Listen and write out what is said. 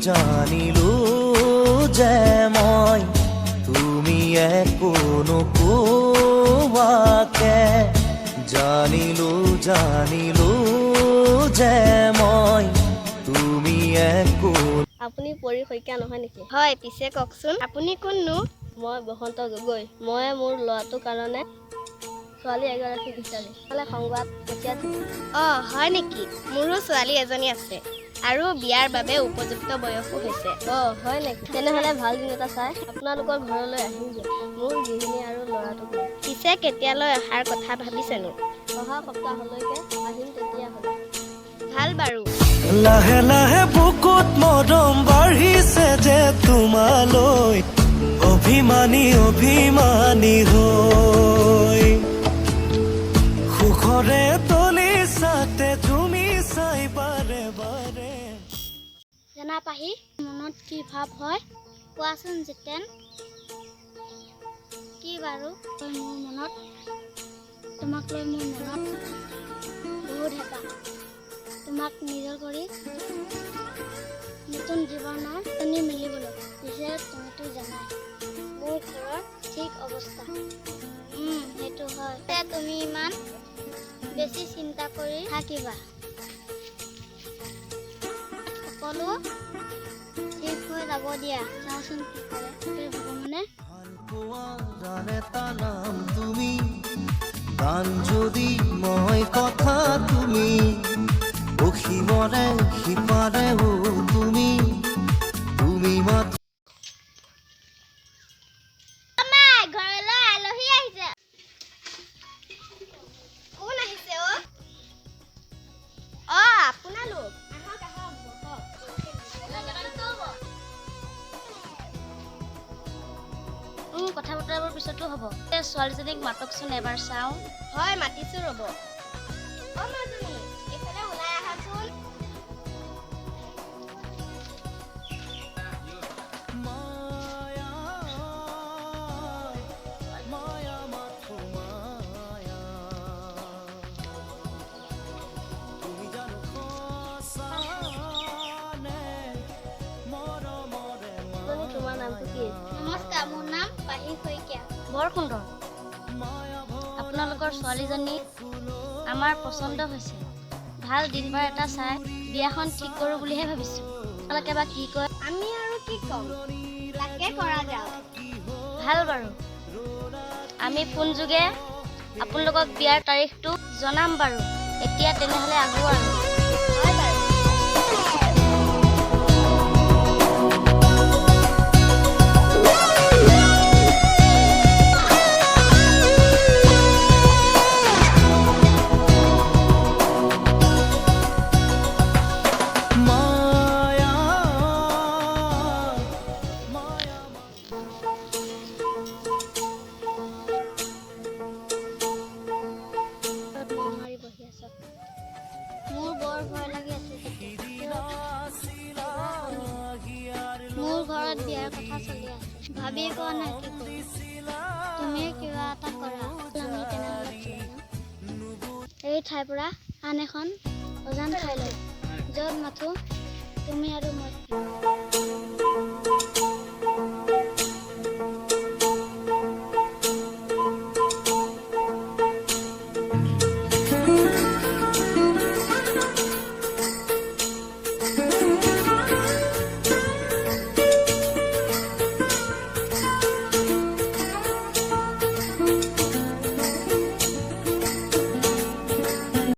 জানিলো যে মই তুমি একো নোকোৱাকে জানিলো যে মই তুমি একো। আপুনি পৰি শইকীয়া নহয় নেকি? হয়, পিছে কওকচোন আপুনি কোননো? মই বসন্ত গগৈ। মই মোৰ ল'ৰাটোৰ কাৰণে ছোৱালী এগৰাকী বিচাৰি সংবাদ পঠিয়াইছোঁ। হয় নেকি? মোৰো ছোৱালী এজনী আছে আৰু বিয়াৰ বাবে উপযুক্ত বয়সো হৈছে। হয় নেকি? তেনেহ'লে ভাল দিন এটা চাই আপোনালোকৰ ঘৰলৈ আহিমগৈ মোৰ গৃহিণী আৰু ল'ৰাটোক লৈ। পিছে কেতিয়ালৈ অহাৰ কথা ভাবিছেনো? অহা সপ্তাহলৈকে আহিম তেতিয়াহ'লে। ভাল বাৰু। লাহে লাহে বুকুত মৰম বাঢ়িছে যে তোমালৈ অভিমানী হৈ সুখৰে তলি চাতে তুমি চাই বাৰে বাৰে। জানা পাহি মনত কি ভাৱ হয় কোৱাচোন জিতেন। কি বাৰু মোৰ মনত তোমাক লৈ মোৰ মনত বহুত হেঁপাহ তোমাক নিজৰ কৰি নতুন জীৱনৰ টানি মিলিবলৈ। পিছে তুমিতো জানাই মোৰ ঘৰৰ ঠিক অৱস্থা। সেইটো হয়। তুমি ইমান বেছি চিন্তা কৰি থাকিবা সকলো ঠিক হৈ যাব দিয়া। চাওঁচোন কি কৰে ভগৱানে। তুমি গান যদি মই কথা তুমি অসীমৰে সিপাৰে তুমি মাত। ঘৰলৈ আলহী আহিছে। কোন আহিছে আপোনালোক? কথা বতৰাবোৰ পিছতো হ'ব। ছোৱালীজনীক মাতকচোন এবাৰ চাওঁ। হয়, মাতিছো ৰ'ব। মাজনী এইফালে ওলাই আহাচোন। তোমাৰ নামটো কি? নমস্কাৰ, মোৰ নাম পাহি শইকীয়া। বৰ সুন্দৰ। আপোনালোকৰ ছোৱালীজনী আমাৰ পচন্দ হৈছে। ভাল দিন বাৰ এটা চাই বিয়াখন ঠিক কৰোঁ বুলিহে ভাবিছোঁ। আপোনালোকে বা কি কয়? আমি আৰু কি ক'ম, তাকে কৰা যাওক। ভাল বাৰু, আমি ফোন যোগে আপোনালোকক বিয়াৰ তাৰিখটো জনাম বাৰু। এতিয়া তেনেহ'লে আহোঁ আৰু। হয় বাৰু। মোৰ বৰ ভয় লাগি আছে। মোৰ ঘৰত বিয়াৰ কথা চলি আছে। ভাবি পোৱা নাই কি কৰোঁ। তুমি কিবা এটা কৰা। আমি তেনেহ'লে এই ঠাইৰ পৰা আন এখন অজান ঠাইলৈ য'ত মাথো তুমি আৰু মই।